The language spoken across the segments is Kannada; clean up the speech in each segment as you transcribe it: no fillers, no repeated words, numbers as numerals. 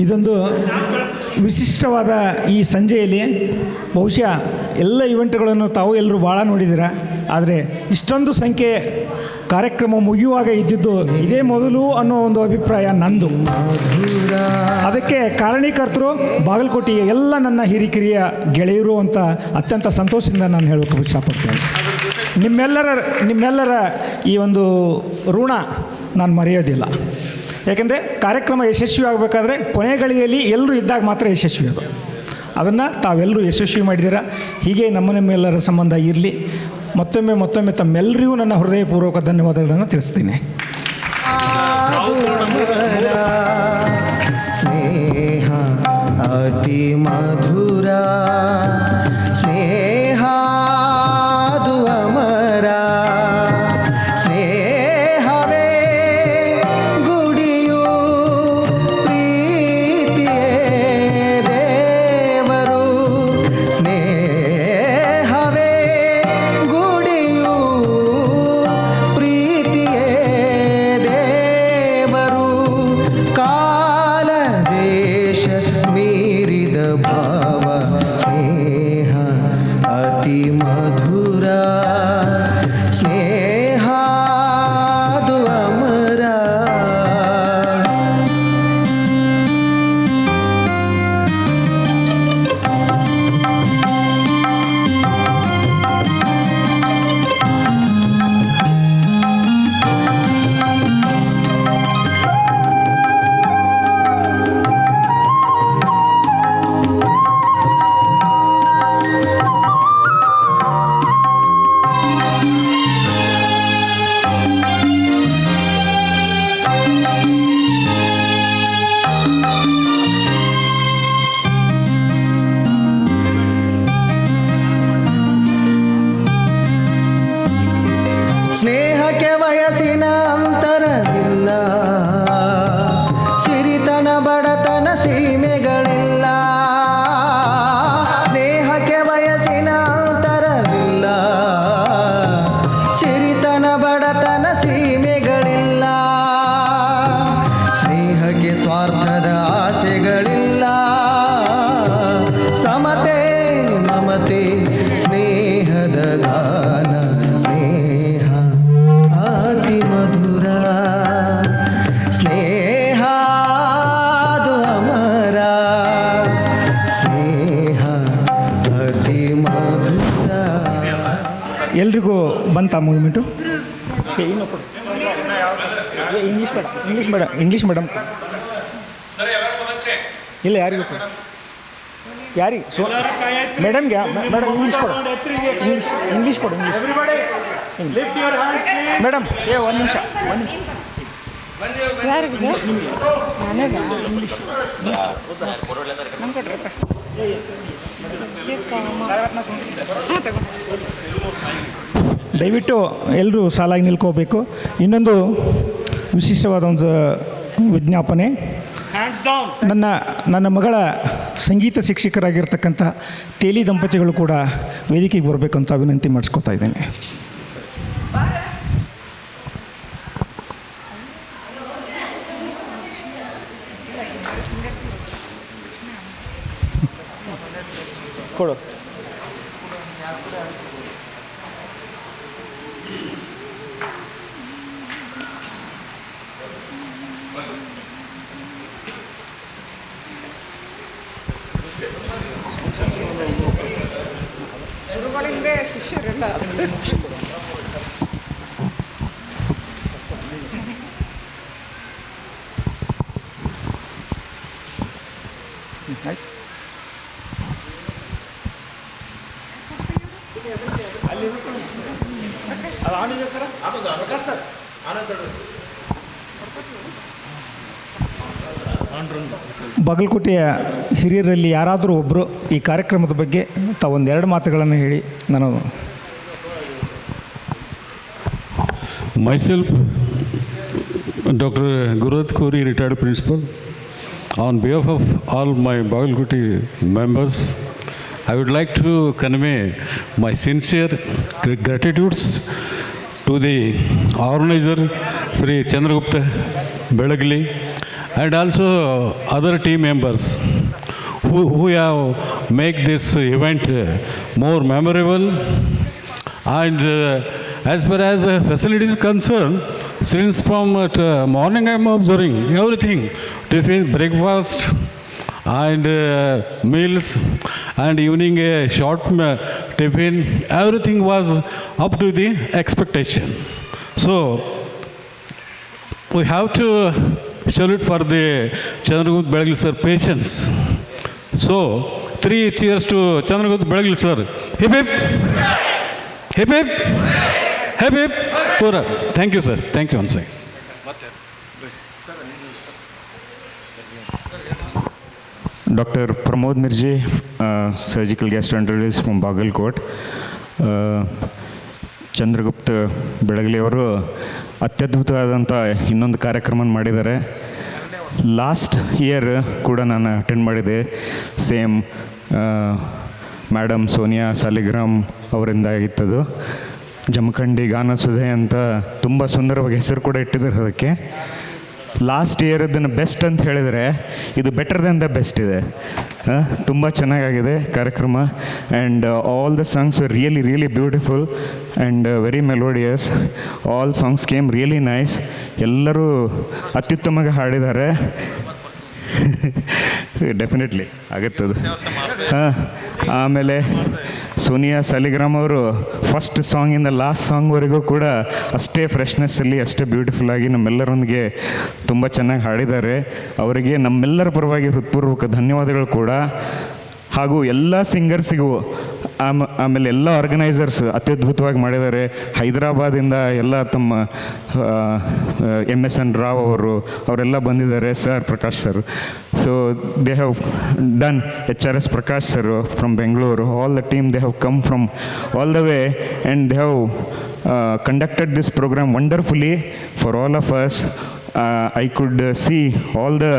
ಇದೊಂದು ವಿಶಿಷ್ಟವಾದ ಈ ಸಂಜೆಯಲ್ಲಿ ಬಹುಶಃ ಎಲ್ಲ ಇವೆಂಟ್ಗಳನ್ನು ತಾವು ಎಲ್ಲರೂ ಭಾಳ ನೋಡಿದ್ದೀರ. ಆದರೆ ಇಷ್ಟೊಂದು ಸಂಖ್ಯೆ ಕಾರ್ಯಕ್ರಮ ಮುಗಿಯುವಾಗ ಇದ್ದಿದ್ದು ಇದೇ ಮೊದಲು ಅನ್ನೋ ಒಂದು ಅಭಿಪ್ರಾಯ ನಂದು. ಅದಕ್ಕೆ ಕಾರಣೀಕರ್ತರು ಬಾಗಲಕೋಟೆಯ ಎಲ್ಲ ನನ್ನ ಹಿರಿಕಿರಿಯ ಗೆಳೆಯರು ಅಂತ ಅತ್ಯಂತ ಸಂತೋಷದಿಂದ ನಾನು ಹೇಳೋಕೆ ಇಷ್ಟಪಡ್ತೇನೆ. ನಿಮ್ಮೆಲ್ಲರ ಈ ಒಂದು ಋಣ ನಾನು ಮರೆಯೋದಿಲ್ಲ. ಯಾಕೆಂದರೆ ಕಾರ್ಯಕ್ರಮ ಯಶಸ್ವಿ ಆಗಬೇಕಾದ್ರೆ ಕೊನೆ ಗಳಿಗೆಯಲ್ಲಿ ಎಲ್ಲರೂ ಇದ್ದಾಗ ಮಾತ್ರ ಯಶಸ್ವಿ ಅದು. ಅದನ್ನು ತಾವೆಲ್ಲರೂ ಯಶಸ್ವಿ ಮಾಡಿದ್ದೀರ. ಹೀಗೆ ನಮ್ಮೆಲ್ಲರ ಸಂಬಂಧ ಇರಲಿ. ಮತ್ತೊಮ್ಮೆ ತಮ್ಮೆಲ್ಲರಿಗೂ ನನ್ನ ಹೃದಯಪೂರ್ವಕ ಧನ್ಯವಾದಗಳನ್ನು ತಿಳಿಸ್ತೀನಿ. ಸ್ನೇಹ ಅತಿ ಮಧುರ, ಸ್ನೇಹ ಅದು ಅಮರ, ಸ್ನೇಹವೇ ಗುಡಿಯು, ಪ್ರೀತಿಯೇ ದೇವರು, ಸ್ನೇಹವೇ ಗುಡಿಯು, ಪ್ರೀತಿಯೇ ದೇವರು, ಕಾಲ ದೇಶ ಮೀರಿದ ಭಾವ, ಸ್ನೇಹ ಅತಿ ಮಧುರ, ಸ್ನೇಹ ಅದು ಅಮರ. ಸ್ನೇಹಕ್ಕೆ ವಯಸ್ಸಿನ ಅಂತರವಿಲ್ಲ, ಸಿರಿತನ ಬಡತನ ಸೀಮೆಗಳಿಲ್ಲ. ಸ್ನೇಹಕ್ಕೆ ವಯಸ್ಸಿನ ಅಂತರವಿಲ್ಲ, ಸಿರಿತನ ಬಡತನ ಸೀಮೆಗಳಿಲ್ಲ. ಸ್ನೇಹಕ್ಕೆ ಸ್ವಾರ್ಥದ ಆಸೆಗಳಿಲ್ಲ, ಸಮತೆ ಮಮತೆ ಸ್ನೇಹದ ಗಾನ, ಸ್ನೇಹ ಅತಿ ಮಧುರ, ಸ್ನೇಹ ಅದು ಅಮರ, ಸ್ನೇಹ ಅತಿ ಮಧುರ. ಎಲ್ರಿಗೂ ಬಂತ ಮೂಮೆಂಟು? ಇಂಗ್ಲೀಷ್ ಮೇಡಮ್ ಇಲ್ಲ ಯಾರಿಗೂ ಯಾರಿಗೆ ಮೇಡಮ್ಗೆ ಮೇಡಮ್ ಇಂಗ್ಲೀಷ್ ಕೊಡು, ಇಂಗ್ಲೀಷ್ ಕೊಡು, ಮೇಡಮ್ ಒಂದು ನಿಮಿಷ ದಯವಿಟ್ಟು ಎಲ್ಲರೂ ಸಾಲಾಗಿ ನಿಲ್ಕೋಬೇಕು. ಇನ್ನೊಂದು ವಿಶಿಷ್ಟವಾದ ಒಂದು ವಿಜ್ಞಾಪನೆ, ನನ್ನ ಮಗಳ ಸಂಗೀತ ಶಿಕ್ಷಕರಾಗಿರ್ತಕ್ಕಂಥ ತೇಲಿ ದಂಪತಿಗಳು ಕೂಡ ವೇದಿಕೆಗೆ ಬರಬೇಕಂತ ವಿನಂತಿ ಮಾಡಿಸ್ಕೊತಾ ಇದ್ದೇನೆ. ಕೊಡು. ಶಿಷ್ಯರೆಲ್ಲ ಬಾಗಲಕೋಟೆಯ ಹಿರಿಯರಲ್ಲಿ ಯಾರಾದರೂ ಒಬ್ಬರು ಈ ಕಾರ್ಯಕ್ರಮದ ಬಗ್ಗೆ ತಾವೊಂದೆರಡು ಮಾತುಗಳನ್ನು ಹೇಳಿ ನಾನು. Myself, Dr. Gurudat Khori, retired principal. On behalf of all my Bagalkoti members, I would like to convey my sincere gratitudes to the organizer, Sri Chandragupta Belagli, and also other team members who have make this event more memorable. And as far as facilities concerned, since from morning I am observing everything, tiffin, breakfast, and meals, and evening a short tiffin, everything was up to the expectation. So we have to salute for the Chandragupta Belagli sir patience. So 3 cheers to Chandragupta Belagli sir. Hip hip. Hip hip. Hip hip. Pura. Thank you, sir. Thank you once again. Dr. Pramod Mirji, surgical gastroenterologist from Bagalkot. Chandragupta ಬೆಳಗಲಿ ಅವರು ಅತ್ಯದ್ಭುತವಾದಂಥ ಇನ್ನೊಂದು ಕಾರ್ಯಕ್ರಮ ಮಾಡಿದ್ದಾರೆ. ಲಾಸ್ಟ್ ಇಯರ್ ಕೂಡ ನಾನು ಅಟೆಂಡ್ ಮಾಡಿದೆ. ಸೇಮ್ ಮೇಡಮ್ ಸೋನಿಯಾ ಸಾಲಿಗ್ರಾಮ್ ಅವರಿಂದ ಆಗಿತ್ತದು. ಜಮಖಂಡಿ ಗಾನ ಸುಧೆ ಅಂತ ತುಂಬ ಸುಂದರವಾಗಿ ಹೆಸರು ಕೂಡ ಇಟ್ಟಿದ್ದಾರೆ ಅದಕ್ಕೆ. ಲಾಸ್ಟ್ ಇಯರ್ ಅದನ್ನು ಬೆಸ್ಟ್ ಅಂತ ಹೇಳಿದರೆ ಇದು ಬೆಟರ್ ದೆನ್ ದ ಬೆಸ್ಟ್ ಇದೆ. ತುಂಬ ಚೆನ್ನಾಗಾಗಿದೆ ಕಾರ್ಯಕ್ರಮ. And all the songs var really beautiful and very melodious. All songs came really nice. ಎಲ್ಲರೂ ಅತ್ಯುತ್ತಮವಾಗಿ ಹಾಡಿದ್ದಾರೆ. ಡೆಫಿನೆಟ್ಲಿ ಆಗುತ್ತದು. ಹಾಂ, ಆಮೇಲೆ ಸೋನಿಯಾ ಸಾಲಿಗ್ರಾಮ್ ಅವರು ಫಸ್ಟ್ ಸಾಂಗಿಂದ ಲಾಸ್ಟ್ ಸಾಂಗ್ವರೆಗೂ ಕೂಡ ಅಷ್ಟೇ ಫ್ರೆಶ್ನೆಸ್ಸಲ್ಲಿ ಅಷ್ಟೇ ಬ್ಯೂಟಿಫುಲ್ಲಾಗಿ ನಮ್ಮೆಲ್ಲರೊಂದಿಗೆ ತುಂಬ ಚೆನ್ನಾಗಿ ಹಾಡಿದ್ದಾರೆ. ಅವರಿಗೆ ನಮ್ಮೆಲ್ಲರ ಪರವಾಗಿ ಹೃತ್ಪೂರ್ವಕ ಧನ್ಯವಾದಗಳು ಕೂಡ. ಹಾಗೂ ಎಲ್ಲ ಸಿಂಗರ್ಸಿಗೂ ಆಮೇಲೆ ಎಲ್ಲ ಆರ್ಗನೈಸರ್ಸ್ ಅತ್ಯದ್ಭುತವಾಗಿ ಮಾಡಿದ್ದಾರೆ. ಹೈದರಾಬಾದಿಂದ ಎಲ್ಲ ತಮ್ಮ MSN ರಾವ್ ಅವರೆಲ್ಲ ಬಂದಿದ್ದಾರೆ. Sir Prakash sir, so they have done HRS Prakash sir from Bengaluru. All the team they have come from all the way and they have conducted this program wonderfully for all of us. I could see all the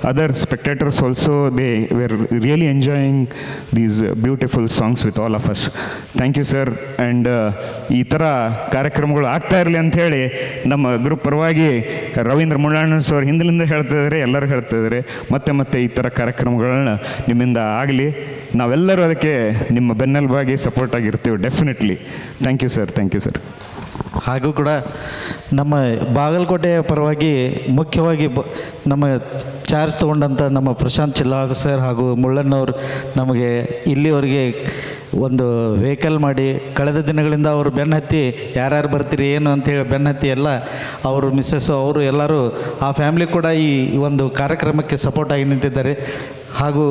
other spectators also, they were really enjoying these beautiful songs with all of us. Thank you sir. And ಈ ಥರ ಕಾರ್ಯಕ್ರಮಗಳು ಆಗ್ತಾ ಇರಲಿ ಅಂಥೇಳಿ ನಮ್ಮ ಗ್ರೂಪ್ ಪರವಾಗಿ ರವೀಂದ್ರ ಮುಳ್ಳಣ್ಣ ಸರ್ ಹಿಂದಿನಿಂದ ಹೇಳ್ತಾಯಿದ್ದಾರೆ, ಎಲ್ಲರೂ ಹೇಳ್ತಾಯಿದ್ದಾರೆ. ಮತ್ತೆ ಈ ಥರ ಕಾರ್ಯಕ್ರಮಗಳನ್ನ ನಿಮ್ಮಿಂದ ಆಗಲಿ. ನಾವೆಲ್ಲರೂ ಅದಕ್ಕೆ ನಿಮ್ಮ ಬೆನ್ನೆಲುಬಾಗಿ ಸಪೋರ್ಟ್ ಆಗಿರ್ತೀವಿ definitely. Thank you sir. Thank you sir. ಹಾಗೂ ಕೂಡ ನಮ್ಮ ಬಾಗಲಕೋಟೆಯ ಪರವಾಗಿ ಮುಖ್ಯವಾಗಿ ನಮ್ಮ ಚಾರ್ಜ್ ತೊಗೊಂಡಂಥ ನಮ್ಮ ಪ್ರಶಾಂತ್ ಚಿಲ್ಲಾಳ್ ಸರ್ ಹಾಗೂ ಮುಳ್ಳಣ್ಣವ್ರು ನಮಗೆ ಇಲ್ಲಿವರೆಗೆ ಒಂದು ವೆಹಿಕಲ್ ಮಾಡಿ ಕಳೆದ ದಿನಗಳಿಂದ ಅವರು ಬೆನ್ನತ್ತಿ ಯಾರ್ಯಾರು ಬರ್ತೀರಿ ಏನು ಅಂತೇಳಿ ಬೆನ್ನತ್ತಿ ಎಲ್ಲ ಅವರು ಮಿಸ್ಸಸ್ಸು ಅವರು ಎಲ್ಲರೂ ಆ ಫ್ಯಾಮ್ಲಿ ಕೂಡ ಈ ಒಂದು ಕಾರ್ಯಕ್ರಮಕ್ಕೆ ಸಪೋರ್ಟಾಗಿ ನಿಂತಿದ್ದಾರೆ. ಹಾಗೂ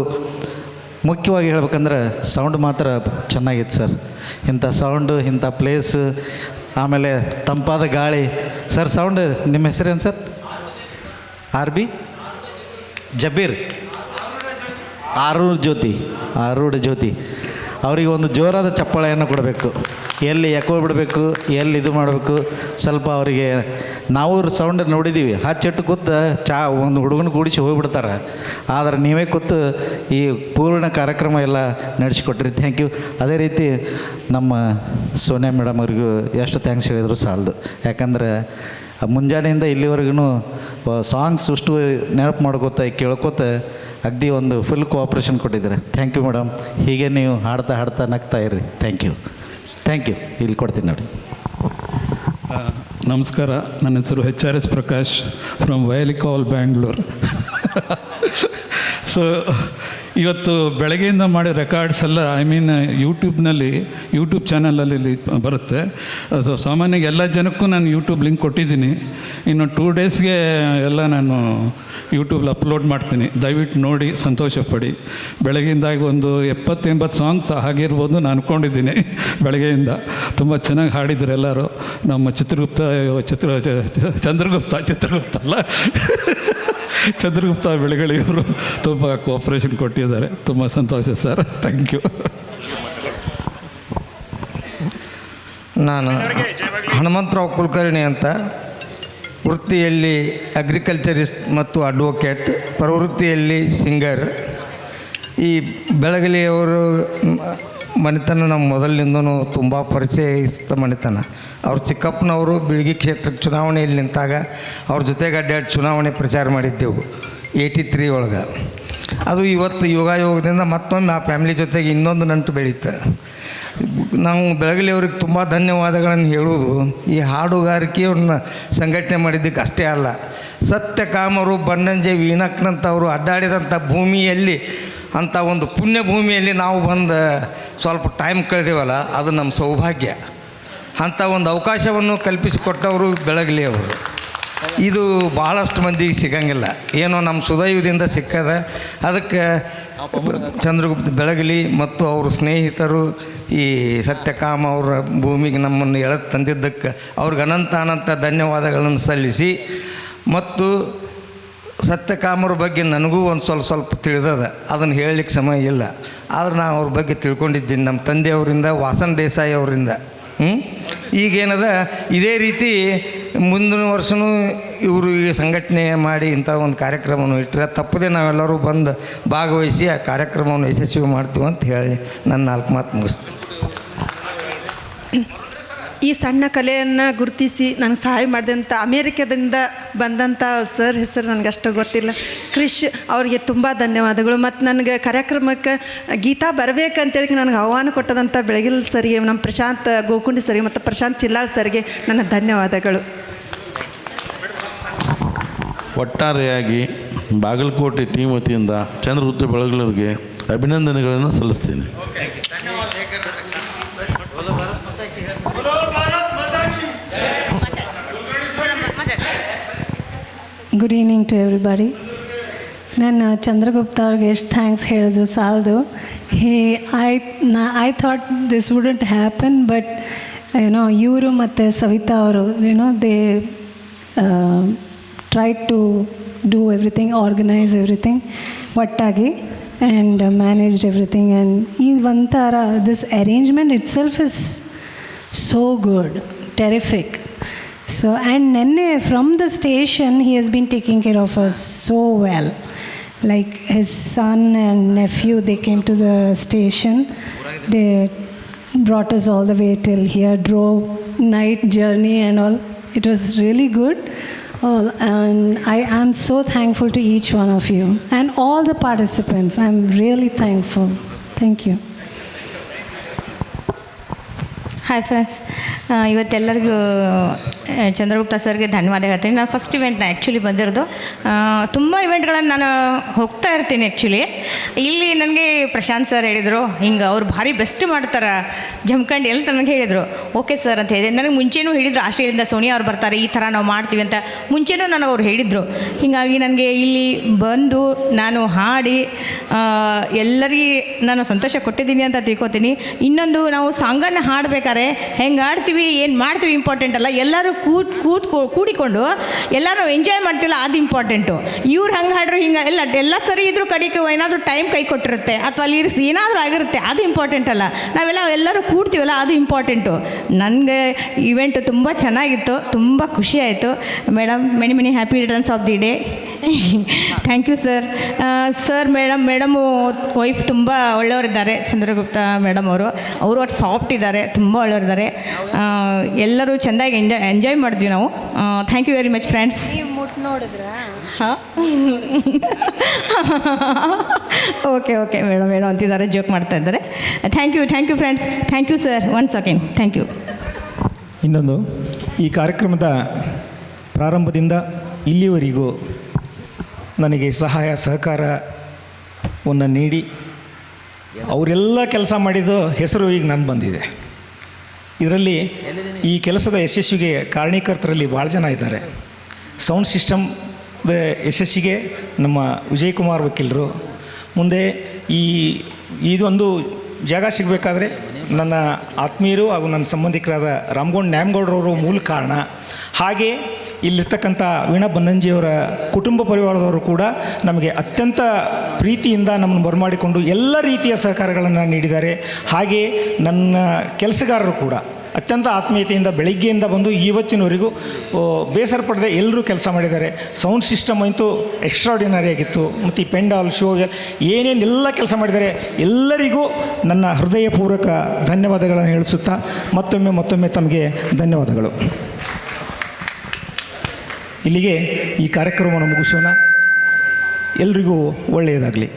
ಮುಖ್ಯವಾಗಿ ಹೇಳ್ಬೇಕಂದ್ರೆ ಸೌಂಡ್ ಮಾತ್ರ ಚೆನ್ನಾಗಿತ್ತು ಸರ್. ಇಂಥ ಸೌಂಡು, ಇಂಥ ಪ್ಲೇಸು, ಆಮೇಲೆ ತಂಪಾದ ಗಾಳಿ. ಸರ್ ಸೌಂಡ್ ನಿಮ್ಮ ಹೆಸರೇನು ಸರ್? RB ಜಬೀರ್ ಆರೂಢ ಜ್ಯೋತಿ ಅವರಿಗೆ ಒಂದು ಜೋರಾದ ಚಪ್ಪಾಳೆಯನ್ನು ಕೊಡಬೇಕು. ಎಲ್ಲಿ ಎಕೋ ಬಿಡಬೇಕು, ಎಲ್ಲಿ ಇದು ಮಾಡಬೇಕು, ಸ್ವಲ್ಪ ಅವರಿಗೆ ನಾವು ಸೌಂಡ್ ನೋಡಿದ್ದೀವಿ. ಹಚ್ಚಿಟ್ಟು ಕೂತು ಒಂದು ಹುಡುಗನ ಕೂಡಿಸಿ ಹೋಗಿಬಿಡ್ತಾರೆ. ಆದರೆ ನೀವೇ ಕೂತು ಈ ಪೂರ್ಣ ಕಾರ್ಯಕ್ರಮ ಎಲ್ಲ ನಡೆಸಿಕೊಟ್ರಿ. Thank you. ಅದೇ ರೀತಿ ನಮ್ಮ ಸೋನಿಯಾ ಮೇಡಮ್ ಅವ್ರಿಗೂ ಎಷ್ಟು ಥ್ಯಾಂಕ್ಸ್ ಹೇಳಿದ್ರು ಸಾಲದು. ಯಾಕಂದರೆ ಮುಂಜಾನೆಯಿಂದ ಇಲ್ಲಿವರೆಗೂ ಸಾಂಗ್ಸ್ ಅಷ್ಟು ನೆನಪು ಮಾಡ್ಕೋತ ಕೇಳ್ಕೋತ ಅಗದಿ ಒಂದು ಫುಲ್ ಕೋಆಪ್ರೇಷನ್ ಕೊಟ್ಟಿದ್ದಾರೆ. Thank you madam. ಹೀಗೆ ನೀವು ಹಾಡ್ತಾ ನಗ್ತಾ ಇರ್ರಿ. Thank you. ಇಲ್ಲಿ ಕೊಡ್ತೀನಿ ನೋಡಿ. ನಮಸ್ಕಾರ, ನನ್ನ ಹೆಸರು HRS Prakash from Vyalikaval Bangalore. So ಇವತ್ತು ಬೆಳಗ್ಗೆಯಿಂದ ಮಾಡಿ ರೆಕಾರ್ಡ್ಸ್ ಎಲ್ಲ ಯೂಟ್ಯೂಬ್ ಚಾನಲಲ್ಲಿ ಬರುತ್ತೆ. ಸೊ ಸಾಮಾನ್ಯವಾಗಿ ಎಲ್ಲ ಜನಕ್ಕೂ ನಾನು ಯೂಟ್ಯೂಬ್ ಲಿಂಕ್ ಕೊಟ್ಟಿದ್ದೀನಿ. ಇನ್ನು 2 ಡೇಸ್ಗೆ ಎಲ್ಲ ನಾನು ಯೂಟ್ಯೂಬಲ್ಲಿ ಅಪ್ಲೋಡ್ ಮಾಡ್ತೀನಿ. ದಯವಿಟ್ಟು ನೋಡಿ ಸಂತೋಷಪಡಿ. ಬೆಳಗ್ಗೆಯಿಂದಾಗಿ ಒಂದು 70-80 ಸಾಂಗ್ಸ್ ಆಗಿರ್ಬೋದು ನಾನು ಅಂದ್ಕೊಂಡಿದ್ದೀನಿ. ಬೆಳಗ್ಗೆಯಿಂದ ತುಂಬ ಚೆನ್ನಾಗಿ ಹಾಡಿದ್ರು ಎಲ್ಲರೂ. ನಮ್ಮ ಚಂದ್ರಗುಪ್ತ ಬೆಳಗಳಿಯವರು ತುಂಬ ಕೋಆಪ್ರೇಷನ್ ಕೊಟ್ಟಿದ್ದಾರೆ. ತುಂಬ ಸಂತೋಷ ಸರ್. Thank you. ನಾನು ಹನುಮಂತರಾವ್ ಕುಲಕರ್ಣಿ ಅಂತ, ವೃತ್ತಿಯಲ್ಲಿ ಅಗ್ರಿಕಲ್ಚರಿಸ್ಟ್ ಮತ್ತು ಅಡ್ವೊಕೇಟ್, ಪ್ರವೃತ್ತಿಯಲ್ಲಿ ಸಿಂಗರ್. ಈ ಬೆಳಗಲಿಯವರು ಮನೆತನ ನಮ್ಮ ಮೊದಲಿನಿಂದನೂ ತುಂಬ ಪರಿಚಯಿಸಿದ ಮನೆತನ. ಅವ್ರು ಚಿಕ್ಕಪ್ಪನವರು ಬೀಳ್ಗಿ ಕ್ಷೇತ್ರಕ್ಕೆ ಚುನಾವಣೆಯಲ್ಲಿ ನಿಂತಾಗ ಅವ್ರ ಜೊತೆಗೆ ಅಡ್ಡಾಡಿ ಚುನಾವಣೆ ಪ್ರಚಾರ ಮಾಡಿದ್ದೆವು 83 ಒಳಗೆ. ಅದು ಇವತ್ತು ಯೋಗದಿಂದ ಮತ್ತೊಮ್ಮೆ ಆ ಫ್ಯಾಮಿಲಿ ಜೊತೆಗೆ ಇನ್ನೊಂದು ನಂಟು ಬೆಳೀತು. ನಾವು ಬೆಳಗಲಿಯವ್ರಿಗೆ ತುಂಬ ಧನ್ಯವಾದಗಳನ್ನು ಹೇಳುವುದು ಈ ಹಾಡುಗಾರಿಕೆಯವ್ರನ್ನ ಸಂಘಟನೆ ಮಾಡಿದ್ದಕ್ಕೆ ಅಷ್ಟೇ ಅಲ್ಲ, ಸತ್ಯಕಾಮರು ಬಣ್ಣಂಜೆ ವೀಣಕ್ಕನಂಥವರು ಅಡ್ಡಾಡಿದಂಥ ಭೂಮಿಯಲ್ಲಿ, ಅಂಥ ಒಂದು ಪುಣ್ಯ ಭೂಮಿಯಲ್ಲಿ ನಾವು ಬಂದು ಸ್ವಲ್ಪ ಟೈಮ್ ಕಳೆದೇವಲ್ಲ, ಅದು ನಮ್ಮ ಸೌಭಾಗ್ಯ. ಅಂಥ ಒಂದು ಅವಕಾಶವನ್ನು ಕಲ್ಪಿಸಿಕೊಟ್ಟವರು ಬೆಳಗಲಿಯವರು. ಇದು ಭಾಳಷ್ಟು ಮಂದಿಗೆ ಸಿಗಂಗಿಲ್ಲ, ಏನೋ ನಮ್ಮ ಸುದೈವದಿಂದ ಸಿಕ್ಕದ. ಅದಕ್ಕೆ ಚಂದ್ರಗುಪ್ತ ಬೆಳಗಲಿ ಮತ್ತು ಅವ್ರ ಸ್ನೇಹಿತರು ಈ ಸತ್ಯಕಾಮ ಅವರ ಭೂಮಿಗೆ ನಮ್ಮನ್ನು ಎಳೆದು ತಂದಿದ್ದಕ್ಕೆ ಅವ್ರಿಗೆ ಅನಂತ ಧನ್ಯವಾದಗಳನ್ನು ಸಲ್ಲಿಸಿ, ಮತ್ತು ಸತ್ಯಕಾಮರ ಬಗ್ಗೆ ನನಗೂ ಒಂದು ಸ್ವಲ್ಪ ತಿಳಿದದ, ಅದನ್ನು ಹೇಳಲಿಕ್ಕೆ ಸಮಯ ಇಲ್ಲ. ಆದ್ರೆ ನಾನು ಅವ್ರ ಬಗ್ಗೆ ತಿಳ್ಕೊಂಡಿದ್ದೀನಿ ನಮ್ಮ ತಂದೆಯವರಿಂದ, ವಾಸನ್ ದೇಸಾಯಿ ಅವರಿಂದ. ಈಗೇನದ ಇದೇ ರೀತಿ ಮುಂದಿನ ವರ್ಷವೂ ಇವರು ಈ ಸಂಘಟನೆ ಮಾಡಿ ಇಂಥ ಒಂದು ಕಾರ್ಯಕ್ರಮವನ್ನು ಇಟ್ಟರೆ ತಪ್ಪದೆ ನಾವೆಲ್ಲರೂ ಬಂದು ಭಾಗವಹಿಸಿ ಆ ಕಾರ್ಯಕ್ರಮವನ್ನು ಯಶಸ್ವಿ ಮಾಡ್ತೀವಿ ಅಂತ ಹೇಳಿ ನನ್ನ 4 ಮಾತು ಮುಗಿಸ್ತೀನಿ. ಈ ಸಣ್ಣ ಕಲೆಯನ್ನು ಗುರುತಿಸಿ ನನಗೆ ಸಹಾಯ ಮಾಡಿದಂಥ ಅಮೇರಿಕಾದಿಂದ ಬಂದಂಥ ಸರ್ ಹೆಸರು ನನಗೆ ಅಷ್ಟು ಗೊತ್ತಿಲ್ಲ, ಕ್ರಿಶ್ ಅವರಿಗೆ ತುಂಬ ಧನ್ಯವಾದಗಳು. ಮತ್ತು ನನಗೆ ಕಾರ್ಯಕ್ರಮಕ್ಕೆ ಗೀತಾ ಬರಬೇಕಂತೇಳಿ ನನಗೆ ಆಹ್ವಾನ ಕೊಟ್ಟದಂಥ ಬೆಳಗಿಲ್ ಸರ್ಗೆ, ನಮ್ಮ ಪ್ರಶಾಂತ್ ಗೋಕುಂಡಿ ಸರ್ಗೆ ಮತ್ತು ಪ್ರಶಾಂತ್ ಚಿಲ್ಲಾಳ್ ಸರ್ಗೆ ನನ್ನ ಧನ್ಯವಾದಗಳು. ಒಟ್ಟಾರೆಯಾಗಿ ಬಾಗಲಕೋಟೆ ಟೀಮ್ ವತಿಯಿಂದ ಚಂದ್ರಗುಪ್ತ ಬೆಳಗಲರಿಗೆ ಅಭಿನಂದನೆಗಳನ್ನು ಸಲ್ಲಿಸ್ತೀನಿ. Good evening to everybody. ನಾನು ಚಂದ್ರಗುಪ್ತ ಅವ್ರಿಗೆ ಎಷ್ಟು ಥ್ಯಾಂಕ್ಸ್ ಹೇಳಿದ್ರು ಸಾಲದು. I thought this wouldn't happen, but ಇವರು ಮತ್ತು ಸವಿತಾ ಅವರು they try to do everything, organise everything ಒಟ್ಟಾಗಿ, ಆ್ಯಂಡ್ ಮ್ಯಾನೇಜ್ಡ್ ಎವ್ರಿಥಿಂಗ್. ಆ್ಯಂಡ್ ಈ ಒಂಥರ this arrangement itself is so good, terrific. So, and Nenne from the station, he has been taking care of us so well. Like his son and nephew, they came to the station. They brought us all the way till here, drove night journey and all. It was really good. And I am so thankful to each one of you and all the participants. I'm really thankful. Thank you. Hi friends, ಇವತ್ತೆಲ್ಲರಿಗೂ ಚಂದ್ರಗುಪ್ತ ಸರ್ಗೆ ಧನ್ಯವಾದ ಹೇಳ್ತೀನಿ. ನಾನು ಫಸ್ಟ್ ಇವೆಂಟ್ನ ಆ್ಯಕ್ಚುಲಿ ಬಂದಿರೋದು. ತುಂಬ ಇವೆಂಟ್ಗಳನ್ನು ನಾನು ಹೋಗ್ತಾ ಇರ್ತೀನಿ ಆ್ಯಕ್ಚುಲಿ. ಇಲ್ಲಿ ನನಗೆ ಪ್ರಶಾಂತ್ ಸರ್ ಹೇಳಿದರು, ಹಿಂಗೆ ಅವ್ರು ಭಾರಿ ಬೆಸ್ಟ್ ಮಾಡ್ತಾರೆ ಜಮ್ಕಂಡು ಎಲ್ಲ ನನಗೆ ಹೇಳಿದರು. ಓಕೆ ಸರ್ ಅಂತ ಹೇಳಿದೆ. ನನಗೆ ಮುಂಚೆನೂ ಹೇಳಿದರು, ಆಸ್ಟ್ರೇಲಿಯಿಂದ ಸೋನಿಯಾ ಅವ್ರು ಬರ್ತಾರೆ, ಈ ಥರ ನಾವು ಮಾಡ್ತೀವಿ ಅಂತ ಮುಂಚೆನೂ ನನಗೆ ಅವ್ರು ಹೇಳಿದರು. ಹೀಗಾಗಿ ನನಗೆ ಇಲ್ಲಿ ಬಂದು ನಾನು ಹಾಡಿ ಎಲ್ಲರಿಗೆ ನಾನು ಸಂತೋಷ ಕೊಟ್ಟಿದ್ದೀನಿ ಅಂತ ತಿಳ್ಕೊತೀನಿ. ಇನ್ನೊಂದು, ನಾವು ಸಾಂಗನ್ನು ಹಾಡಬೇಕಾದ್ರೆ ಹೆಂಗೆ ಆಡ್ತೀವಿ, ಏನು ಮಾಡ್ತೀವಿ ಇಂಪಾರ್ಟೆಂಟ್ ಅಲ್ಲ, ಎಲ್ಲರೂ ಕೂಡಿಕೊಂಡು ಎಲ್ಲರೂ ಎಂಜಾಯ್ ಮಾಡ್ತೀವಲ್ಲ, ಅದು ಇಂಪಾರ್ಟೆಂಟು. ಇವ್ರು ಹಂಗೆ ಹಾಡ್ರು ಹಿಂಗೆ ಎಲ್ಲ ಸರಿ ಇದ್ರೂ ಕಡೆಗೆ ಏನಾದರೂ ಟೈಮ್ ಕೈ ಕೊಟ್ಟಿರುತ್ತೆ ಅಥವಾ ಲಿರಿಕ್ಸ್ ಏನಾದರೂ ಆಗಿರುತ್ತೆ, ಅದು ಇಂಪಾರ್ಟೆಂಟ್ ಅಲ್ಲ. ಎಲ್ಲರೂ ಕೂಡ್ತೀವಲ್ಲ, ಅದು ಇಂಪಾರ್ಟೆಂಟು. ನನಗೆ ಇವೆಂಟ್ ತುಂಬ ಚೆನ್ನಾಗಿತ್ತು, ತುಂಬ ಖುಷಿ ಆಯಿತು. Madam, many happy returns of the day. Thank you sir. Madam wife ತುಂಬ ಒಳ್ಳೆಯವರಿದ್ದಾರೆ, ಚಂದ್ರಗುಪ್ತ ಮೇಡಮ್ ಅವರು ಒಟ್ಟು ಸಾಫ್ಟ್ ಇದ್ದಾರೆ, ತುಂಬ ಒಳ್ಳೆಯವರಿದ್ದಾರೆ. ಎಲ್ಲರೂ ಚೆಂದಾಗಿ ಎಂಜಾಯ್ ಮಾಡಿದ್ವಿ ನಾವು. Thank you very much friends. ಹಾಂ, ಓಕೆ ಮೇಡಮ್ ಅಂತಿದ್ದಾರೆ, ಜೋಕ್ ಮಾಡ್ತಾ ಇದ್ದಾರೆ. Thank you friends. Thank you sir, once again thank you. ಇನ್ನೊಂದು, ಈ ಕಾರ್ಯಕ್ರಮದ ಪ್ರಾರಂಭದಿಂದ ಇಲ್ಲಿವರೆಗೂ ನನಗೆ ಸಹಾಯ ಸಹಕಾರವನ್ನು ನೀಡಿ ಅವರೆಲ್ಲ ಕೆಲಸ ಮಾಡಿದ ಹೆಸರು ಈಗ ನಾನು ಬಂದಿದೆ. ಇದರಲ್ಲಿ ಈ ಕೆಲಸದ ಯಶಸ್ವಿಗೆ ಕಾರಣೀಕರ್ತರಲ್ಲಿ ಭಾಳ ಜನ ಇದ್ದಾರೆ. ಸೌಂಡ್ ಸಿಸ್ಟಮ್ದ ಯಶಸ್ಸಿಗೆ ನಮ್ಮ ವಿಜಯಕುಮಾರ್ ವಕೀಲರು, ಮುಂದೆ ಇದೊಂದು ಜಾಗ ಸಿಗಬೇಕಾದ್ರೆ ನನ್ನ ಆತ್ಮೀಯರು ಹಾಗೂ ನನ್ನ ಸಂಬಂಧಿಕರಾದ ರಾಮಗೌಡ್ ನ್ಯಾಮಗೌಡರವರು ಮೂಲ ಕಾರಣ. ಹಾಗೆ ಇಲ್ಲಿರ್ತಕ್ಕಂಥ ವೀಣಾ ಬನ್ನಂಜಿಯವರ ಕುಟುಂಬ ಪರಿವಾರದವರು ಕೂಡ ನಮಗೆ ಅತ್ಯಂತ ಪ್ರೀತಿಯಿಂದ ನಮ್ಮನ್ನು ಬರಮಾಡಿಕೊಂಡು ಎಲ್ಲ ರೀತಿಯ ಸಹಕಾರಗಳನ್ನು ನೀಡಿದ್ದಾರೆ. ಹಾಗೆ ನನ್ನ ಕೆಲಸಗಾರರು ಕೂಡ ಅತ್ಯಂತ ಆತ್ಮೀಯತೆಯಿಂದ ಬೆಳಿಗ್ಗೆಯಿಂದ ಬಂದು ಇವತ್ತಿನವರೆಗೂ ಬೇಸರ ಪಡದೆ ಎಲ್ಲರೂ ಕೆಲಸ ಮಾಡಿದ್ದಾರೆ. ಸೌಂಡ್ ಸಿಸ್ಟಮ್ ಅಂತೂ ಎಕ್ಸ್ಟ್ರಾಡಿನರಿ ಆಗಿತ್ತು. ಮತ್ತು ಈ ಪೆಂಡಾಲ್ ಶೋ ಏನೇನೆಲ್ಲ ಕೆಲಸ ಮಾಡಿದ್ದಾರೆ ಎಲ್ಲರಿಗೂ ನನ್ನ ಹೃದಯಪೂರ್ವಕ ಧನ್ಯವಾದಗಳನ್ನು ಹೇಳಿಸುತ್ತಾ ಮತ್ತೊಮ್ಮೆ ತಮಗೆ ಧನ್ಯವಾದಗಳು. ಇಲ್ಲಿಗೆ ಈ ಕಾರ್ಯಕ್ರಮವನ್ನು ಮುಗಿಸೋಣ. ಎಲ್ರಿಗೂ ಒಳ್ಳೆಯದಾಗಲಿ.